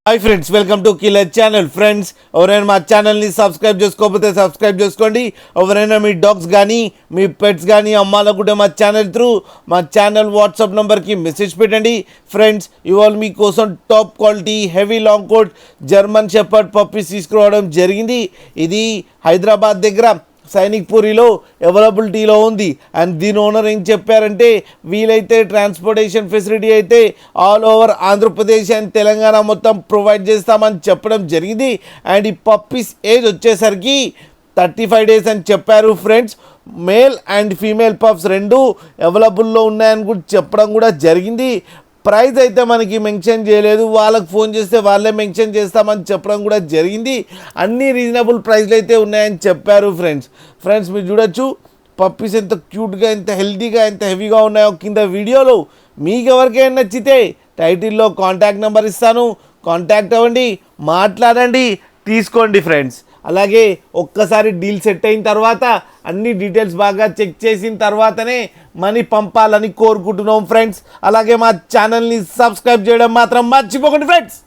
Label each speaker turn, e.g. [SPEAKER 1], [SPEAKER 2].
[SPEAKER 1] Hi friends, welcome to killer channel. Friends, ఎవరైనా మా ఛానల్ని సబ్స్క్రైబ్ చేసుకోకపోతే సబ్స్క్రైబ్ చేసుకోండి. ఎవరైనా మీ డాగ్స్ కానీ మీ పెట్స్ కానీ అమ్మాలనుకుంటే మా ఛానల్ వాట్సాప్ నెంబర్కి మెసేజ్ పెట్టండి. ఫ్రెండ్స్, ఇవాళ మీకోసం top quality heavy long coat German shepherd puppies తీసుకురావడం జరిగింది. ఇది హైదరాబాద్ దగ్గర సైనిక్పూరిలో అవైలబిలిటీలో ఉంది. అండ్ దీని ఓనర్ ఏం చెప్పారంటే, వీలైతే ట్రాన్స్పోర్టేషన్ ఫెసిలిటీ అయితే all over Andhra Pradesh and Telangana మొత్తం ప్రొవైడ్ చేస్తామని చెప్పడం జరిగింది. అండ్ ఈ పప్పీస్ ఏజ్ వచ్చేసరికి 35 డేస్ అని చెప్పారు. Friends, male and female pups రెండు అవైలబుల్లో ఉన్నాయని కూడా చెప్పడం కూడా జరిగింది. ప్రైస్ అయితే మనకి మెన్షన్ చేయలేదు, వాళ్ళకి ఫోన్ చేస్తే వాళ్ళే మెన్షన్ చేస్తామని చెప్పడం కూడా జరిగింది. అన్ని రీజనబుల్ ప్రైస్లు అయితే ఉన్నాయని చెప్పారు. ఫ్రెండ్స్ మీరు చూడొచ్చు పప్పీస్ ఎంత క్యూట్గా, ఎంత హెల్తీగా, ఎంత హెవీగా ఉన్నాయో కింద వీడియోలో. మీకు ఎవరికైనా నచ్చితే టైటిల్లో కాంటాక్ట్ నెంబర్ ఇస్తాను, కాంటాక్ట్ అవ్వండి, మాట్లాడండి, తీసుకోండి. ఫ్రెండ్స్, అలాగే ఒక్కసారి డీల్ సెట్ అయిన తర్వాత అన్ని డీటెయిల్స్ బాగా చెక్ చేసిన తర్వాతనే మనీ పంపాలని కోరుకుంటున్నాం. ఫ్రెండ్స్, అలాగే మా ఛానల్ని సబ్స్క్రైబ్ చేయడం మాత్రం మర్చిపోకండి. ఫ్రెండ్స్.